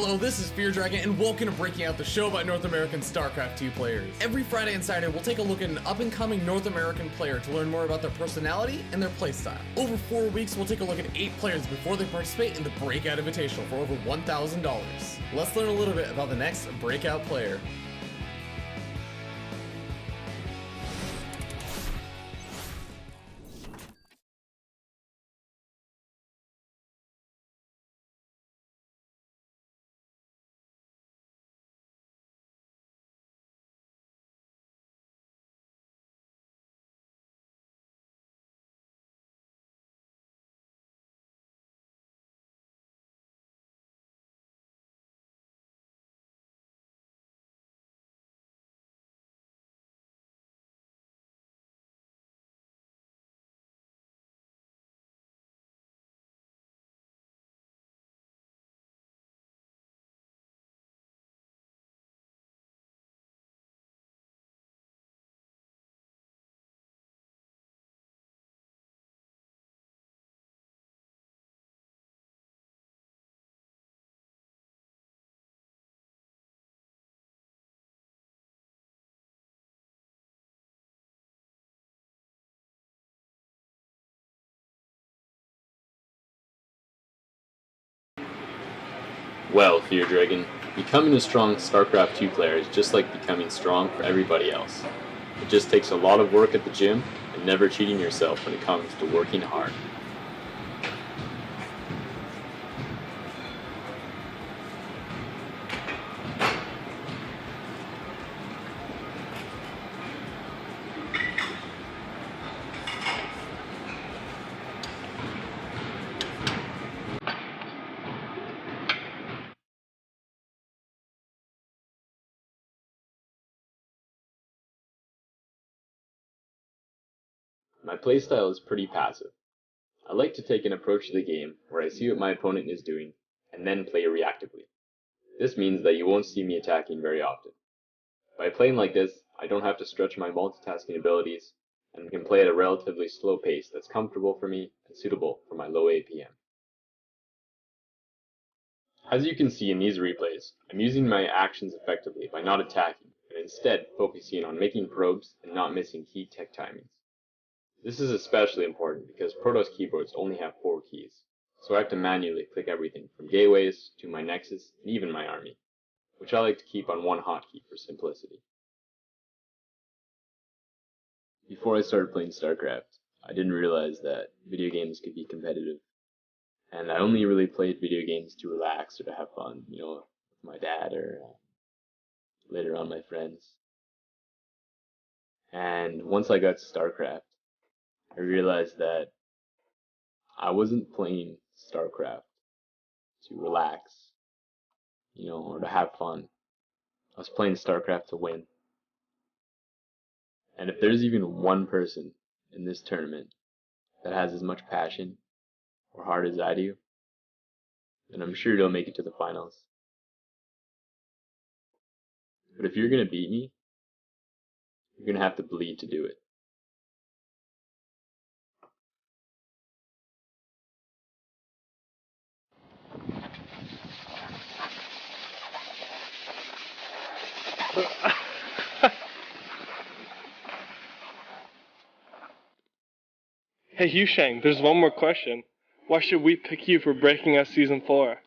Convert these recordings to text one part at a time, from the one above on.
Hello, this is Fear Dragon, and welcome to Breaking Out, the show about North American StarCraft 2 players. Every Friday and Saturday, we'll take a look at an up-and-coming North American player to learn more about their personality and their playstyle. Over 4 weeks, we'll take a look at 8 players before they participate in the Breakout Invitational for over $1,000. Let's learn a little bit about the next Breakout player. Well, Fear Dragon, becoming a strong StarCraft 2 player is just like becoming strong for everybody else. It just takes a lot of work at the gym and never cheating yourself when it comes to working hard. My playstyle is pretty passive. I like to take an approach to the game where I see what my opponent is doing, and then play reactively. This means that you won't see me attacking very often. By playing like this, I don't have to stretch my multitasking abilities, and can play at a relatively slow pace that's comfortable for me and suitable for my low APM. As you can see in these replays, I'm using my actions effectively by not attacking, and instead focusing on making probes and not missing key tech timings. This is especially important because Protoss keyboards only have 4 keys, so I have to manually click everything from gateways to my nexus and even my army, which I like to keep on one hotkey for simplicity. Before I started playing StarCraft, I didn't realize that video games could be competitive, and I only really played video games to relax or to have fun, with my dad or later on my friends. And once I got to StarCraft, I realized that I wasn't playing StarCraft to relax, or to have fun. I was playing StarCraft to win. And if there's even one person in this tournament that has as much passion or heart as I do, then I'm sure they'll make it to the finals. But if you're going to beat me, you're going to have to bleed to do it. Hey HuShang, there's one more question. Why should we pick you for Breaking Out Season 4?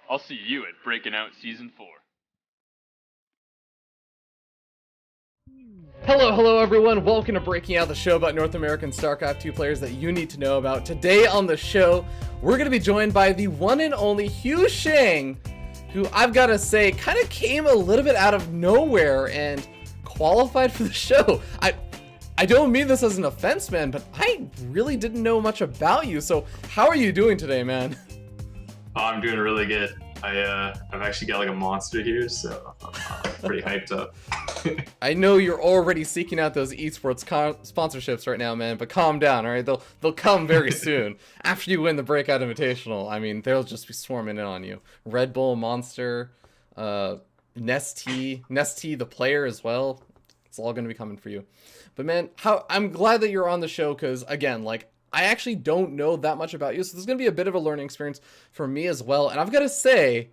I'll see you at Breaking Out Season 4. Hello everyone, welcome to Breaking Out, the show about North American StarCraft 2 players that you need to know about. Today on the show, we're going to be joined by the one and only HuShang, who I've got to say kind of came a little bit out of nowhere and qualified for the show. I don't mean this as an offense, man, but I really didn't know much about you. So how are you doing today, man? Oh, I'm doing really good. I've actually got like a monster here, so I'm pretty hyped up. I know you're already seeking out those esports sponsorships right now, man, but calm down, all right? They'll come very soon. After you win the Breakout Invitational, I mean, they'll just be swarming in on you. Red Bull, Monster, Nestea the player as well. It's all going to be coming for you. But man, I'm glad that you're on the show because, again, like, I actually don't know that much about you, so this is going to be a bit of a learning experience for me as well. And I've got to say,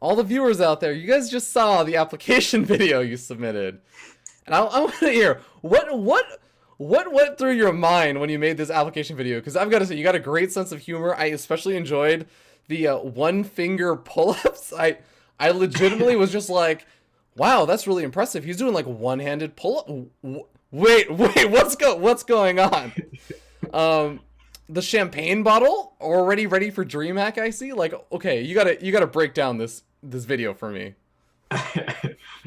all the viewers out there, you guys just saw the application video you submitted. And I want to hear, what went through your mind when you made this application video? Because I've got to say, you got a great sense of humor. I especially enjoyed the one finger pull-ups. I legitimately was just like, wow, that's really impressive. He's doing like one-handed pull-up. Wait, what's going on? The champagne bottle already ready for DreamHack, I see. Like, okay, you gotta break down this video for me.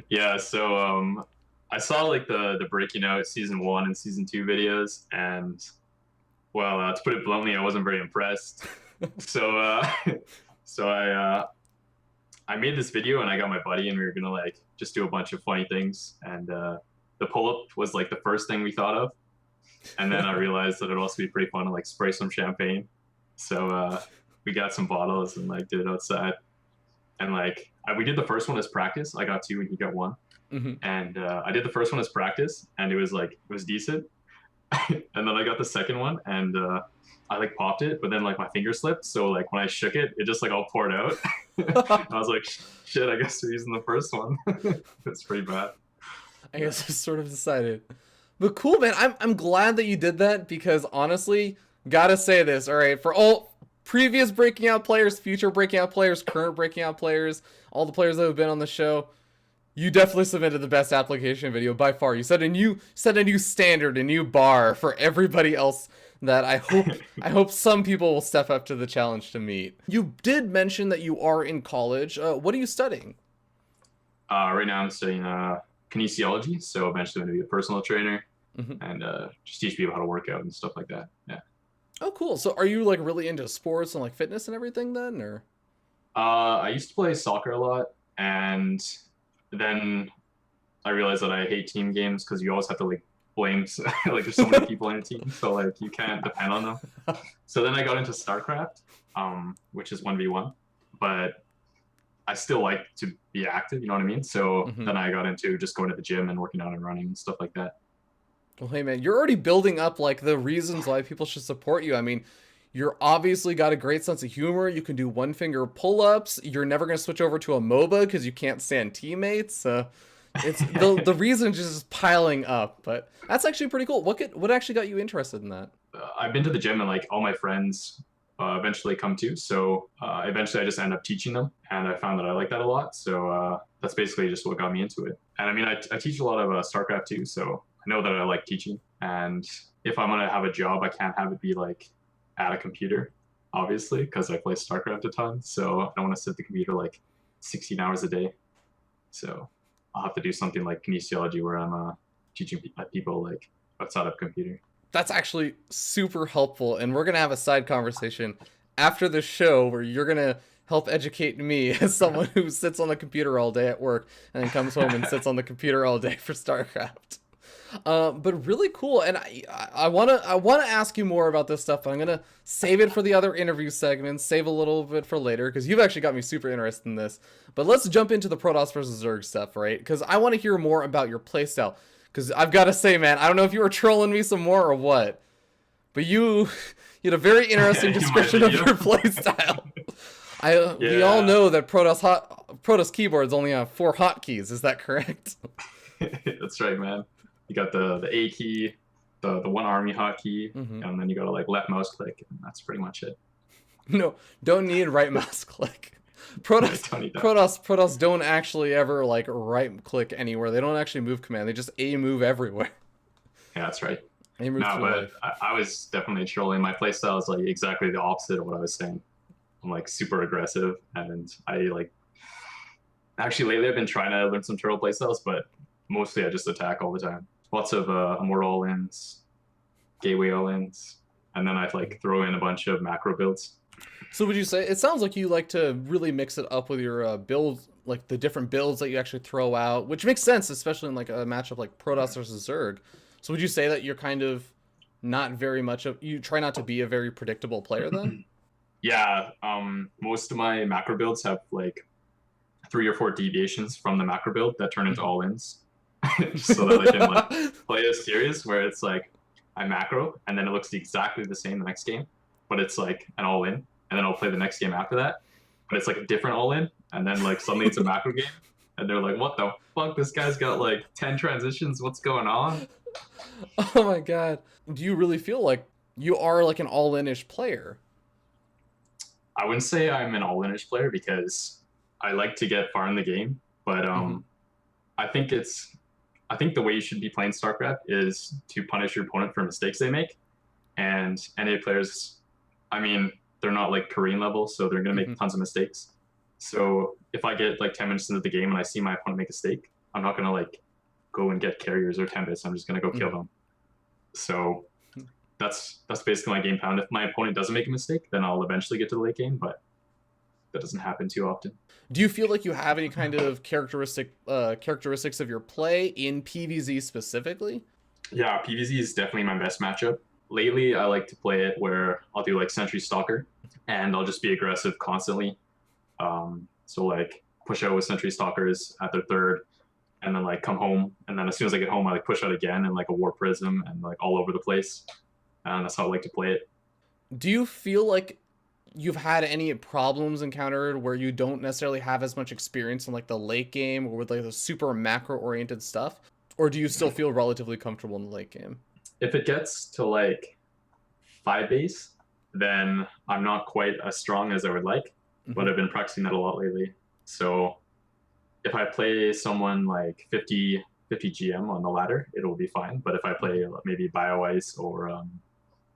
Yeah, so I saw like the breaking out season 1 and season 2 videos, and well, to put it bluntly, I wasn't very impressed. So so I made this video, and I got my buddy, and we were gonna like just do a bunch of funny things, and the pull-up was like the first thing we thought of, and then I realized that it'd also be pretty fun to like spray some champagne. So we got some bottles and like did it outside, and like we did the first one as practice. I got 2 and he got 1. Mm-hmm. And I did the first one as practice, and it was decent. And then I got the second one, and I like popped it, but then like my finger slipped, so like when I shook it, it just like all poured out. And I was like, shit, I guess we're using the first one. It's pretty bad. I guess I sort of decided. But cool, man. I'm glad that you did that, because honestly, gotta say this, all right, for all previous Breaking Out players, future Breaking Out players, current Breaking Out players, all the players that have been on the show, you definitely submitted the best application video by far. You set a new standard, a new bar for everybody else that I hope some people will step up to the challenge to meet. You did mention that you are in college. What are you studying? Right now I'm studying kinesiology, so eventually I'm gonna be a personal trainer, Mm-hmm. and just teach people how to work out and stuff like that. Yeah. Oh, cool. So are you like really into sports and like fitness and everything then, or? I used to play soccer a lot, and then I realized that I hate team games because you always have to like blame like there's so many people in a team, so like you can't depend on them. So then I got into StarCraft, which is 1v1, but I still like to be active, you know what I mean? So Mhm. then I got into just going to the gym and working out and running and stuff like that. Well, hey man, you're already building up like the reasons why people should support you. I mean, you're obviously got a great sense of humor. You can do one finger pull-ups. You're never gonna switch over to a MOBA because you can't stand teammates. It's the reasons just piling up. But that's actually pretty cool. What actually got you interested in that? I've been to the gym, and like all my friends eventually come too. So eventually I just end up teaching them, and I found that I like that a lot. So that's basically just what got me into it. And I mean, I teach a lot of StarCraft too, so I know that I like teaching. And if I'm gonna have a job, I can't have it be like at a computer, obviously, because I play StarCraft a ton. So I don't want to sit at the computer like 16 hours a day. So I'll have to do something like kinesiology, where I'm teaching people like outside of a computer. That's actually super helpful, and we're gonna have a side conversation after the show where you're gonna help educate me as someone who sits on the computer all day at work and then comes home and sits on the computer all day for StarCraft. But really cool, and I wanna ask you more about this stuff, but I'm gonna save it for the other interview segments, save a little bit for later, because you've actually got me super interested in this. But let's jump into the Protoss versus Zerg stuff, right? Because I want to hear more about your playstyle. Because I've got to say, man, I don't know if you were trolling me some more or what, but you had a very interesting description of your playstyle. We all know that Protoss keyboards only have 4 hotkeys. Is that correct? That's right, man. You got the A key, the one army hotkey, Mhm. and then you got to like left mouse click, and that's pretty much it. No, don't need right mouse click. Don't need that. Protoss don't actually ever like right click anywhere. They don't actually move command. They just A move everywhere. Yeah, that's right. A move No, through but life. I was definitely trolling. My playstyle is like exactly the opposite of what I was saying. I'm like super aggressive, and I like actually lately I've been trying to learn some turtle playstyles, but mostly I just attack all the time. Lots of immortal all-ins, gateway all-ins, and then I like throw in a bunch of macro builds. So would you say it sounds like you like to really mix it up with your builds, like the different builds that you actually throw out, which makes sense, especially in like a matchup like Protoss versus Zerg. So would you say that you're kind of not very much of, you try not to be a very predictable player then? Yeah, most of my macro builds have like 3 or 4 deviations from the macro build that turn into all-ins. So that I can like play a series where it's like I macro, and then it looks exactly the same the next game, but it's like an all-in, and then I'll play the next game after that, but it's like a different all-in, and then like suddenly it's a macro game, and they're like, what the fuck? This guy's got like 10 transitions. What's going on? Oh my god. Do you really feel like you are like an all-in-ish player? I wouldn't say I'm an all-in-ish player because I like to get far in the game, but I think the way you should be playing StarCraft is to punish your opponent for mistakes they make. And NA players, I mean, they're not like Korean level, so they're gonna make tons of mistakes. So if I get like 10 minutes into the game and I see my opponent make a mistake, I'm not gonna like go and get carriers or Tempest. I'm just gonna go kill them. So that's basically my game plan. If my opponent doesn't make a mistake, then I'll eventually get to the late game, but that doesn't happen too often. Do you feel like you have any kind of characteristics of your play in PvZ specifically? Yeah, PvZ is definitely my best matchup. Lately, I like to play it where I'll do like Sentry Stalker, and I'll just be aggressive constantly. So like push out with Sentry Stalkers at their third, and then like come home, and then as soon as I get home, I like push out again and like a War Prism and like all over the place. And that's how I like to play it. Do you feel like you've had any problems encountered where you don't necessarily have as much experience in like the late game or with like the super macro oriented stuff? Or do you still feel relatively comfortable in the late game? If it gets to like 5 base, then I'm not quite as strong as I would like, but I've been practicing that a lot lately. So if I play someone like 50 GM on the ladder, it'll be fine. But if I play maybe BioIce or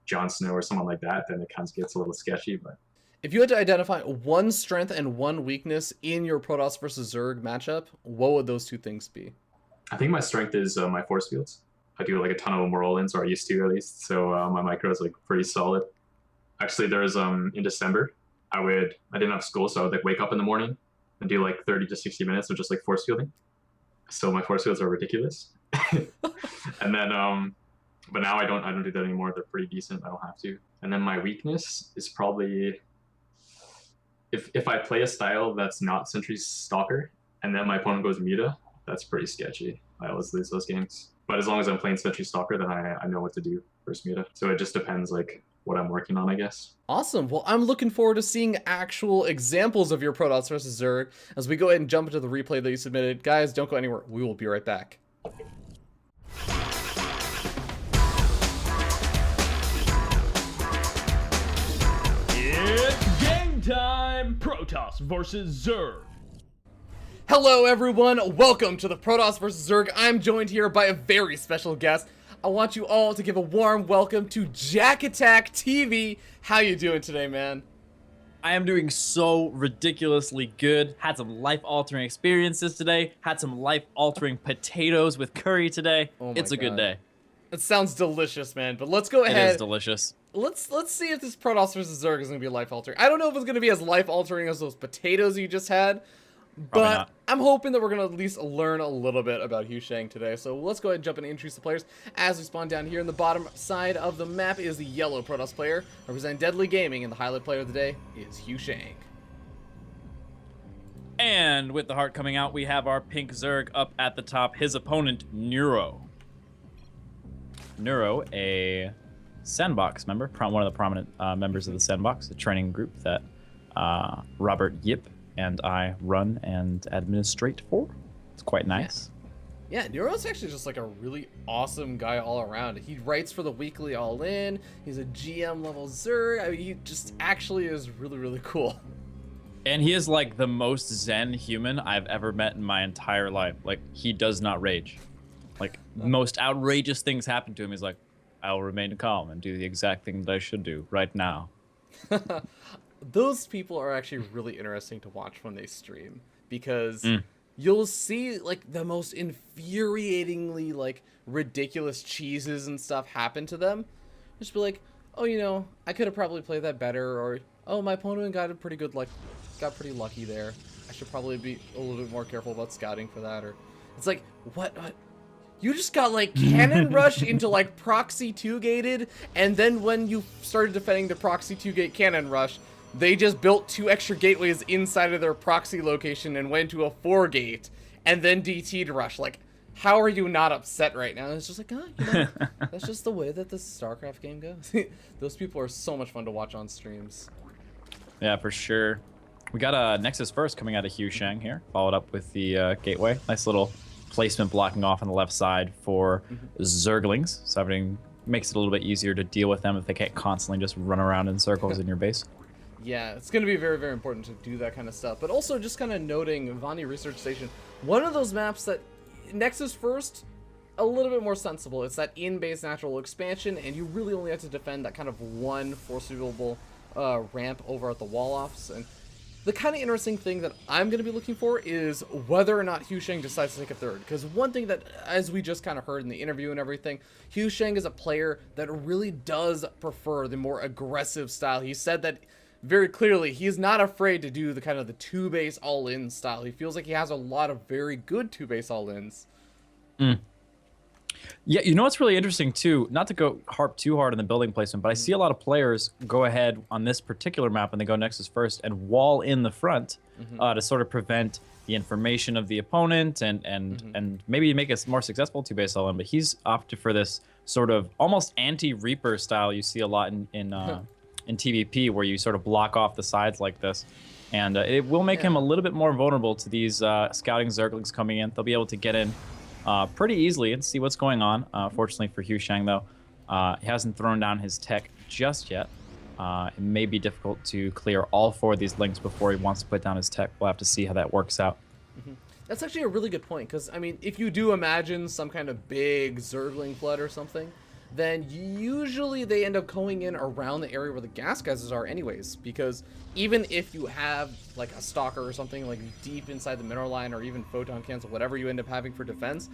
Jon Snow or someone like that, then it kind of gets a little sketchy. But if you had to identify one strength and one weakness in your Protoss versus Zerg matchup, what would those two things be? I think my strength is my force fields. I do like a ton of them roll-ins, or I used to at least. So my micro is like pretty solid. Actually, there's in December, I didn't have school, so I would like wake up in the morning and do like 30 to 60 minutes of just like force fielding. So my force fields are ridiculous. And then but now I don't do that anymore. They're pretty decent. I don't have to. And then my weakness is probably if I play a style that's not Sentry Stalker and then my opponent goes Muta, that's pretty sketchy. I always lose those games. But as long as I'm playing Sentry Stalker, then I know what to do versus Muta. So it just depends like what I'm working on, I guess. Awesome. Well, I'm looking forward to seeing actual examples of your Protoss versus Zerg as we go ahead and jump into the replay that you submitted. Guys, don't go anywhere. We will be right back. It's game time! Protoss versus Zerg. Hello everyone, welcome to the Protoss vs. Zerg. I'm joined here by a very special guest. I want you all to give a warm welcome to Jack Attack TV. How you doing today, man? I am doing so ridiculously good. Had some life-altering experiences today. Had some life-altering potatoes with curry today. Oh my It's a good God. day. It sounds delicious, man, but let's go ahead. It is delicious. Let's see if this Protoss vs. Zerg is going to be life-altering. I don't know if it's going to be as life-altering as those potatoes you just had, Probably but not. I'm hoping that we're going to at least learn a little bit about HuShang today. So let's go ahead and jump in and introduce the players. As we spawn down here in the bottom side of the map is the yellow Protoss player, representing Deadly Gaming, and the highlight player of the day is HuShang. And with the heart coming out, we have our pink Zerg up at the top. His opponent, Neuro. Neuro, a Sandbox member, one of the prominent members of the Sandbox, a training group that Robert Yip and I run and administrate for. It's quite nice. Yeah, Neuro's actually just like a really awesome guy all around. He writes for the Weekly All In. He's a GM level Zerg. I mean, he just actually is really, really cool. And he is like the most zen human I've ever met in my entire life. Like, he does not rage. Like, most outrageous things happen to him. He's like, I'll remain calm and do the exact thing that I should do right now. Those people are actually really interesting to watch when they stream, because you'll see like the most infuriatingly like ridiculous cheeses and stuff happen to them. Just be like, oh, you know, I could have probably played that better, or oh, my opponent got a pretty good got pretty lucky there. I should probably be a little bit more careful about scouting for that. Or it's like, what? You just got like cannon rush into like proxy 2 gated, and then when you started defending the proxy 2 gate cannon rush, they just built 2 extra gateways inside of their proxy location and went to a 4 gate, and then DT'd rush. Like, how are you not upset right now? And it's just like, that's just the way that this StarCraft game goes. Those people are so much fun to watch on streams. Yeah, for sure. We got a Nexus first coming out of HuShang here, followed up with the Gateway. Nice little placement blocking off on the left side for Zerglings, so everything makes it a little bit easier to deal with them if they can't constantly just run around in circles in your base. Yeah, it's going to be very, very important to do that kind of stuff. But also just kind of noting Vani Research Station, one of those maps that Nexus first, a little bit more sensible. It's that in-base natural expansion, and you really only have to defend that kind of one foreseeable ramp over at the wall-offs. And the kind of interesting thing that I'm going to be looking for is whether or not HuShang decides to take a third. Because one thing that, as we just kind of heard in the interview and everything, HuShang is a player that really does prefer the more aggressive style. He said that very clearly he's not afraid to do the kind of the two-base all-in style. He feels like he has a lot of very good two-base all-ins. Yeah, you know what's really interesting too, not to go harp too hard on the building placement, but I see a lot of players go ahead on this particular map when they go Nexus first and wall in the front to sort of prevent the information of the opponent and maybe make it more successful two-base all-in. But he's opted for this sort of almost anti-Reaper style you see a lot in TVP, where you sort of block off the sides like this. And it will make him a little bit more vulnerable to these scouting Zerglings coming in. They'll be able to get in pretty easily and see what's going on. Fortunately for HuShang, though, he hasn't thrown down his tech just yet. It may be difficult to clear all 4 of these links before he wants to put down his tech. We'll have to see how that works out. That's actually a really good point, because, I mean, if you do imagine some kind of big Zergling flood or something, then usually they end up going in around the area where the gas guzzlers are anyways, because even if you have like a stalker or something like deep inside the mineral line, or even photon cancel, whatever you end up having for defense,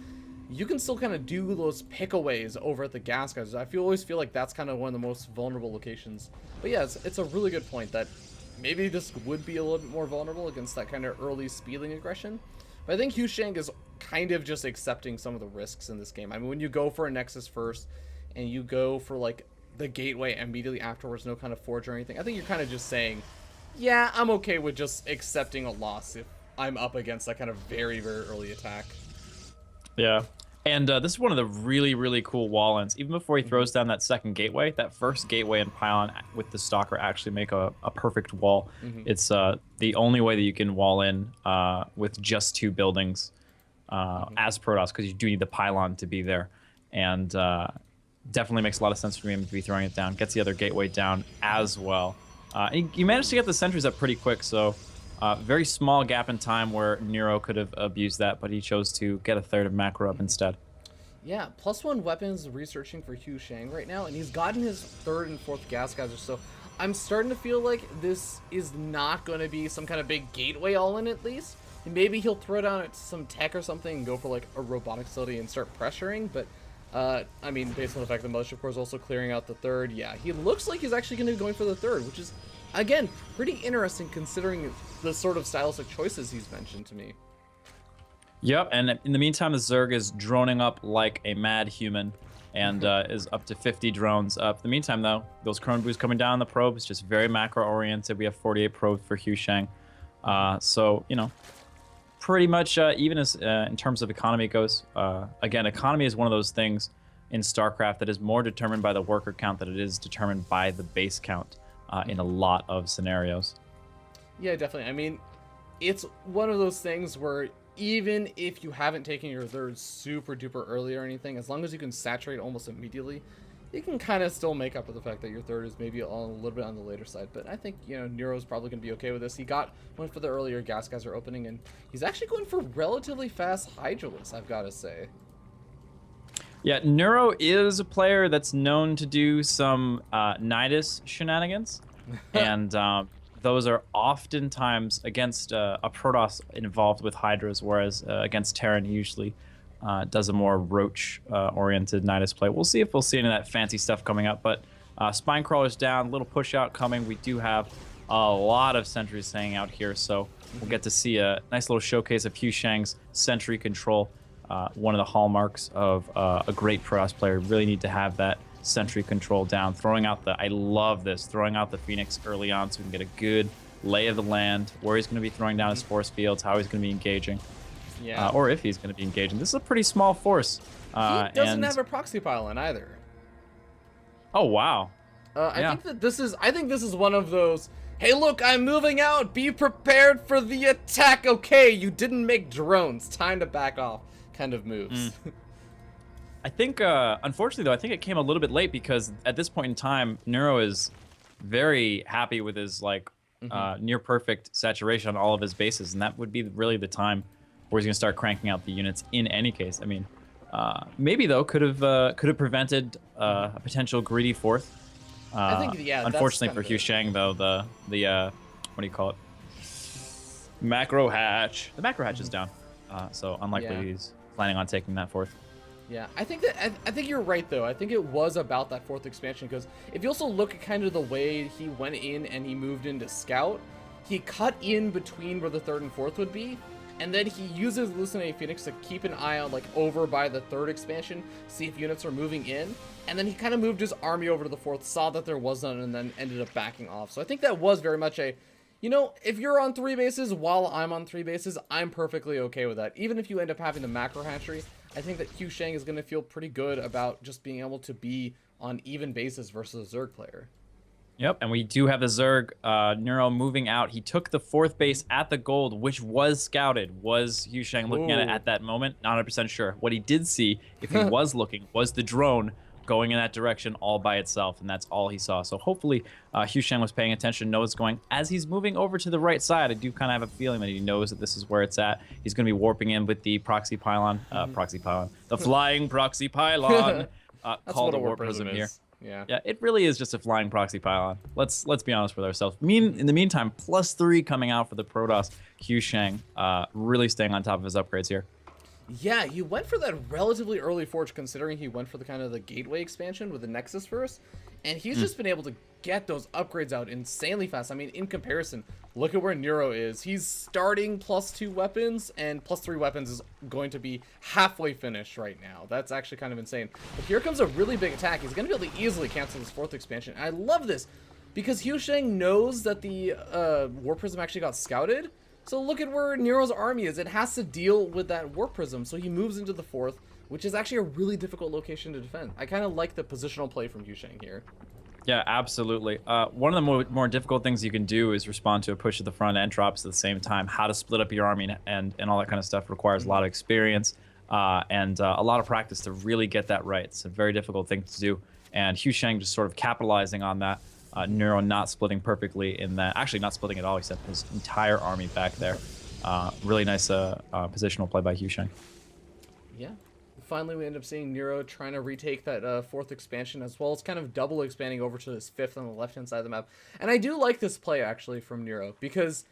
you can still kind of do those pickaways over at the gas guzzlers. Always feel like that's kind of one of the most vulnerable locations. But yeah, it's a really good point that maybe this would be a little bit more vulnerable against that kind of early speeding aggression. But I think HuShang is kind of just accepting some of the risks in this game. I mean, when you go for a Nexus first, and you go for like the Gateway immediately afterwards, no kind of forge or anything, I think you're kind of just saying, yeah, I'm okay with just accepting a loss if I'm up against that kind of very, very early attack. Yeah. And this is one of the really, really cool wall-ins. Even before he throws down that second gateway, that first gateway and pylon with the stalker actually make a perfect wall. It's the only way that you can wall in with just 2 buildings as Protoss, because you do need the pylon to be there. And definitely makes a lot of sense for him to be throwing it down. Gets the other gateway down as well. You managed to get the sentries up pretty quick, so very small gap in time where Nero could have abused that, but he chose to get a third of macro up instead. Yeah, +1 weapons researching for HuShang right now, and he's gotten his 3rd and 4th gas geyser, so I'm starting to feel like this is not going to be some kind of big gateway all-in at least. And maybe he'll throw down some tech or something and go for like a robotic facility and start pressuring, but I mean, based on the fact that Mothership Core is also clearing out the 3rd, yeah, he looks like he's actually going to be going for the 3rd, which is, again, pretty interesting considering the sort of stylistic choices he's mentioned to me. Yep, and in the meantime, the Zerg is droning up like a mad human and is up to 50 drones up. In the meantime, though, those Chrome Boosts coming down the probes, just very macro-oriented. We have 48 probes for HuShang. So, you know, pretty much even as in terms of economy goes. Again, economy is one of those things in StarCraft that is more determined by the worker count than it is determined by the base count in a lot of scenarios. Yeah, definitely. I mean, it's one of those things where even if you haven't taken your 3rd super duper early or anything, as long as you can saturate almost immediately, you can kind of still make up for the fact that your 3rd is maybe a little bit on the later side. But I think, you know, Nero's probably going to be okay with this. He went for the earlier gas geyser opening, and he's actually going for relatively fast Hydralisk, I've got to say. Yeah, Nero is a player that's known to do some Nidus shenanigans, and those are oftentimes against a Protoss involved with Hydras, whereas against Terran he usually does a more roach-oriented Nidus play. We'll see if we'll see any of that fancy stuff coming up, but Spine Crawler's down, little push-out coming. We do have a lot of sentries hanging out here, so we'll get to see a nice little showcase of HuShang's sentry control. One of the hallmarks of a great Protoss player. Really need to have that sentry control down. Throwing out I love this, throwing out the Phoenix early on so we can get a good lay of the land, where he's going to be throwing down his force fields, how he's going to be engaging. Yeah. or if he's going to be engaging. This is a pretty small force. He doesn't and... have a proxy pylon either. Oh wow. I think this is one of those, hey look, I'm moving out, be prepared for the attack. Okay, you didn't make drones, time to back off kind of moves. I think, unfortunately though, I think it came a little bit late because at this point in time, Neuro is very happy with his like near perfect saturation on all of his bases, and that would be really the time where he's gonna start cranking out the units in any case. I mean, maybe though could have prevented a potential greedy fourth. I think, yeah. Unfortunately for HuShang though, the what do you call it? Macro hatch. The macro hatch is down, so unlikely he's planning on taking that fourth. Yeah, I think you're right though. I think it was about that fourth expansion because if you also look at kind of the way he went in and he moved into scout, he cut in between where the third and fourth would be, and then he uses Hallucinating Phoenix to keep an eye on like over by the third expansion, see if units are moving in, and then he kind of moved his army over to the fourth, saw that there was none, and then ended up backing off. So I think that was very much a, you know, if you're on 3 bases while I'm on 3 bases, I'm perfectly okay with that. Even if you end up having the macro hatchery, I think that HuShang is going to feel pretty good about just being able to be on even bases versus a Zerg player. Yep, and we do have the Zerg Neuro moving out. He took the fourth base at the gold, which was scouted. Was HuShang looking at it at that moment? Not 100% sure. What he did see, if he was looking, was the drone going in that direction all by itself, and that's all he saw. So hopefully HuShang was paying attention, knows it's going. As he's moving over to the right side, I do kind of have a feeling that he knows that this is where it's at. He's going to be warping in with the proxy pylon, the flying proxy pylon, called a warp prism here. Yeah, it really is just a flying proxy pylon. Let's be honest with ourselves. In the meantime, +3 coming out for the Protoss. HuShang really staying on top of his upgrades here. Yeah, he went for that relatively early forge, considering he went for the kind of the gateway expansion with the Nexus first, and he's just been able to get those upgrades out insanely fast. I mean, in comparison, look at where Neuro is. He's starting +2 weapons, and +3 weapons is going to be halfway finished right now. That's actually kind of insane. But here comes a really big attack. He's going to be able to easily cancel this fourth expansion. And I love this, because HuShang knows that the War Prism actually got scouted. So look at where Nero's army is. It has to deal with that Warp Prism, so he moves into the fourth, which is actually a really difficult location to defend. I kind of like the positional play from HuShang here. Yeah, absolutely. One of the more difficult things you can do is respond to a push at the front and drops at the same time. How to split up your army and all that kind of stuff requires a lot of experience and a lot of practice to really get that right. It's a very difficult thing to do, and HuShang just sort of capitalizing on that. Neuro not splitting perfectly in that. Actually, not splitting at all. He sent his entire army back there. Really nice positional play by HuShang. Yeah. Finally, we end up seeing Neuro trying to retake that fourth expansion, as well as kind of double expanding over to his fifth on the left-hand side of the map. And I do like this play, actually, from Neuro, because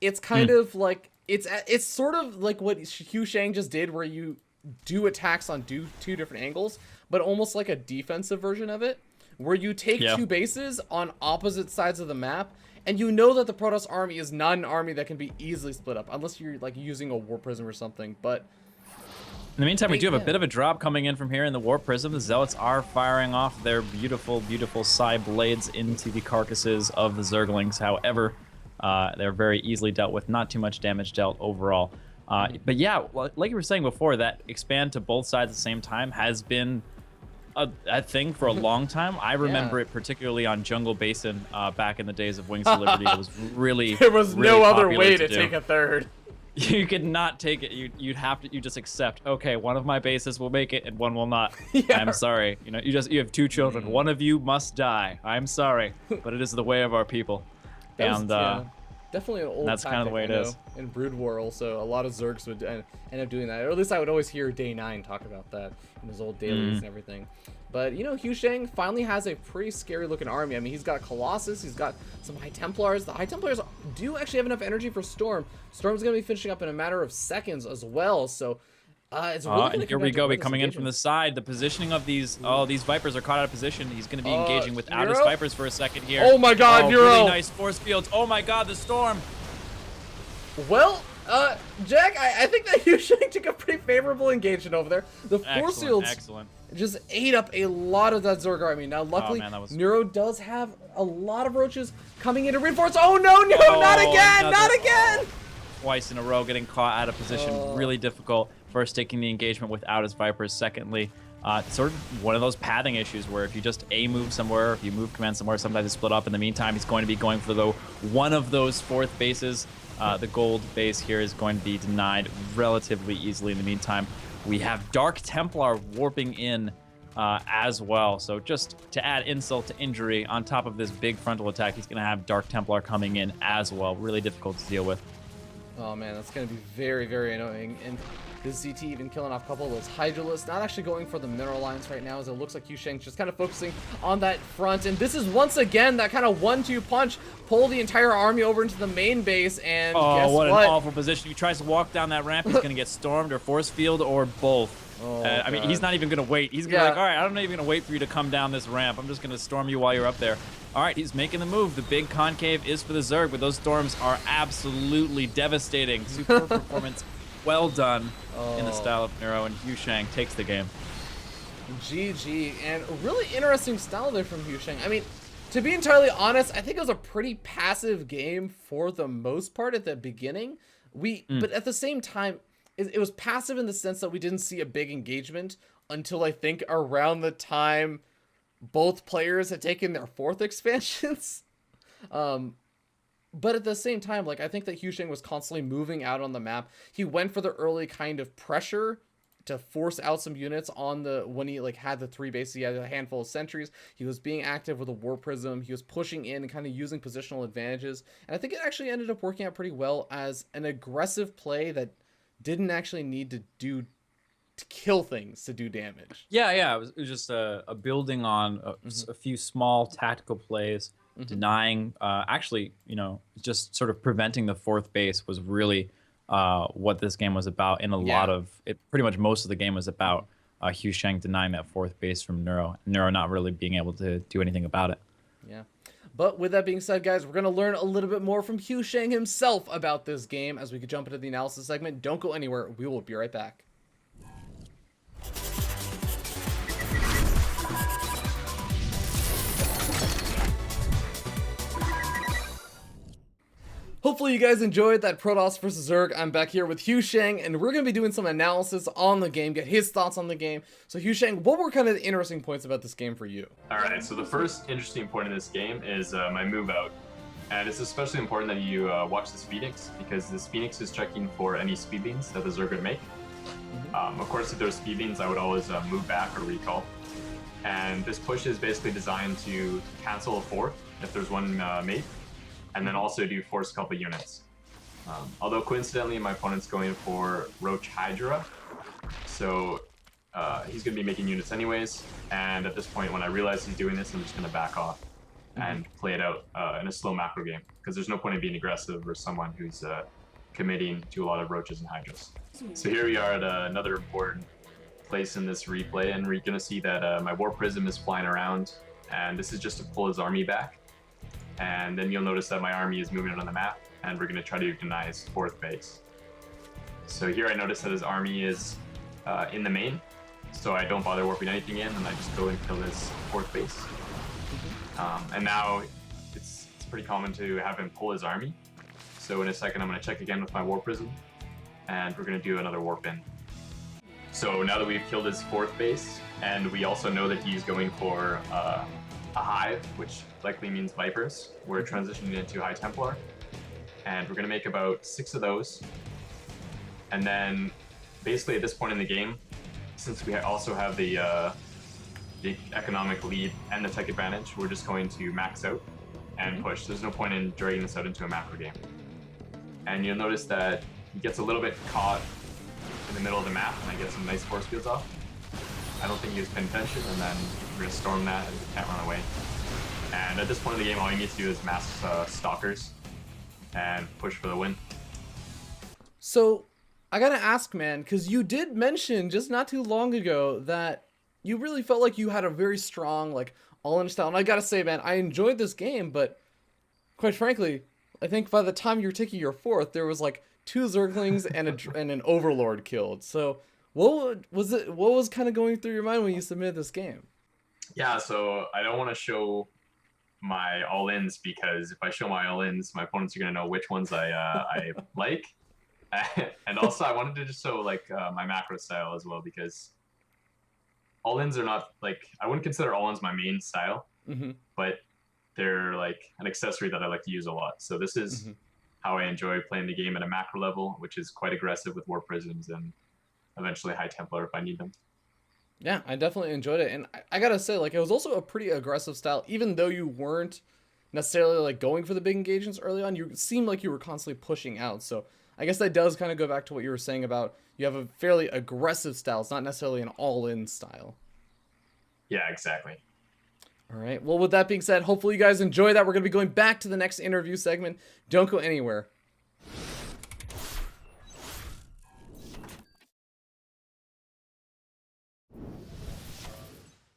it's kind of like, it's sort of like what HuShang just did, where you do attacks on two different angles, but almost like a defensive version of it, where you take 2 bases on opposite sides of the map, and you know that the Protoss army is not an army that can be easily split up, unless you're like using a War Prism or something. But in the meantime, we do have a bit of a drop coming in from here in the War Prism. The Zealots are firing off their beautiful, beautiful Psy Blades into the carcasses of the Zerglings. However, they're very easily dealt with, not too much damage dealt overall. But yeah, like you were saying before, that expand to both sides at the same time has been a thing for a long time. I remember it particularly on Jungle Basin back in the days of Wings of Liberty. It was really there was really no other way to to take a third. You could not take it. You just accept. Okay, one of my bases will make it and one will not. I'm sorry. You know, you have 2 children. One of you must die. I'm sorry, but it is the way of our people. Definitely an old that's kind of the way it is. In Brood War also, a lot of Zergs would end up doing that. Or at least I would always hear Day 9 talk about that in his old dailies and everything. But, you know, HuShang finally has a pretty scary looking army. I mean, he's got Colossus, he's got some High Templars. The High Templars do actually have enough energy for Storm. Storm's going to be finishing up in a matter of seconds as well, so it's really and here we go, coming in from the side. The positioning of these, these Vipers are caught out of position. He's going to be engaging without his Vipers for a second here. Oh my god, Neuro! Really nice force fields. Oh my god, the Storm! Well, Jack, I think that HuShang took a pretty favorable engagement over there. The force fields just ate up a lot of that Zerg army. Now, luckily, Neuro does have a lot of roaches coming in to reinforce. Oh no, Neuro, not again, not again! twice in a row, getting caught out of position. Really difficult. First, taking the engagement without his Vipers. Secondly, sort of one of those pathing issues where if you just move somewhere, if you move command somewhere, sometimes it's split up. In the meantime, he's going to be going for one of those fourth bases. The gold base here is going to be denied relatively easily. In the meantime, we have Dark Templar warping in as well. So just to add insult to injury, on top of this big frontal attack, he's going to have Dark Templar coming in as well. Really difficult to deal with. Oh man, that's going to be very, very annoying. And this ZT even killing off a couple of those Hydralisks. Not actually going for the mineral lines right now, as it looks like HuShang's just kind of focusing on that front. And this is once again that kind of 1-2 punch. Pull the entire army over into the main base, and guess what? An awful position. If he tries to walk down that ramp, he's going to get stormed or force field or both. I mean, he's not even going to wait. He's going to be like, all right, I'm not even going to wait for you to come down this ramp. I'm just going to storm you while you're up there. All right, he's making the move. The big concave is for the Zerg, but those storms are absolutely devastating. Super performance. Well done in the style of Neuro, and HuShang takes the game. GG, and a really interesting style there from HuShang. I mean, to be entirely honest, I think it was a pretty passive game for the most part at the beginning. But at the same time, it was passive in the sense that we didn't see a big engagement until I think around the time both players had taken their fourth expansions. But at the same time, like, I think that HuShang was constantly moving out on the map. He went for the early kind of pressure to force out some units on when he like had the 3 bases. He had a handful of sentries. He was being active with a War Prism. He was pushing in and kind of using positional advantages. And I think it actually ended up working out pretty well as an aggressive play that didn't actually need to kill things to do damage. Yeah, it was just a building on a few small tactical plays, denying, actually, just sort of preventing the fourth base was really what this game was about. In a lot of it, pretty much most of the game was about HuShang denying that fourth base from Neuro not really being able to do anything about it. Yeah. But with that being said, guys, we're going to learn a little bit more from HuShang himself about this game as we could jump into the analysis segment. Don't go anywhere. We will be right back. Hopefully you guys enjoyed that Protoss versus Zerg. I'm back here with HuShang, and we're going to be doing some analysis on the game, get his thoughts on the game. So HuShang, what were kind of the interesting points about this game for you? Alright, so the first interesting point in this game is my move out. And it's especially important that you watch this Phoenix, because this Phoenix is checking for any speed beams that the Zerg would make. Of course, if there's speed beams, I would always move back or recall. And this push is basically designed to cancel a fourth if there's one made, and then also do force a couple units. Although coincidentally, my opponent's going for Roach Hydra, so he's going to be making units anyways, and at this point, when I realize he's doing this, I'm just going to back off and play it out in a slow macro game, because there's no point in being aggressive or someone who's committing to a lot of Roaches and Hydras. So here we are at another important place in this replay, and we're going to see that my War Prism is flying around, and this is just to pull his army back. And then you'll notice that my army is moving on the map, and we're going to try to deny his fourth base. So here I notice that his army is in the main, so I don't bother warping anything in, and I just go and kill his fourth base. And now it's pretty common to have him pull his army. So in a second I'm going to check again with my War Prism, and we're going to do another warp in. So now that we've killed his fourth base, and we also know that he's going for a hive, which likely means Vipers, we're transitioning into High Templar, and we're going to make about 6 of those. And then basically at this point in the game, since we also have the economic lead and the tech advantage, we're just going to max out and push. There's no point in dragging this out into a macro game. And you'll notice that he gets a little bit caught in the middle of the map, and I get some nice force fields off. I don't think he was paying attention, and then we're going to storm that and he can't run away. And at this point in the game, all you need to do is mask stalkers and push for the win. So I gotta ask, man, because you did mention just not too long ago that you really felt like you had a very strong, like, all-in style. And I gotta say, man, I enjoyed this game, but quite frankly, I think by the time you were taking your fourth, there was like 2 Zerglings and an Overlord killed. So what was kind of going through your mind when you submitted this game? Yeah, so I don't want to show my all-ins, because if I show my all-ins, my opponents are going to know which ones I like. And also, I wanted to just show like my macro style as well, because all-ins are not like, I wouldn't consider all-ins my main style, but they're like an accessory that I like to use a lot. So this is how I enjoy playing the game at a macro level, which is quite aggressive with War Prisms and eventually High Templar if I need them. Yeah, I definitely enjoyed it. And I gotta say, like, it was also a pretty aggressive style, even though you weren't necessarily like going for the big engagements early on. You seemed like you were constantly pushing out. So I guess that does kind of go back to what you were saying about you have a fairly aggressive style. It's not necessarily an all-in style. Yeah, exactly. All right. Well, with that being said, hopefully you guys enjoy that. We're going to be going back to the next interview segment. Don't go anywhere.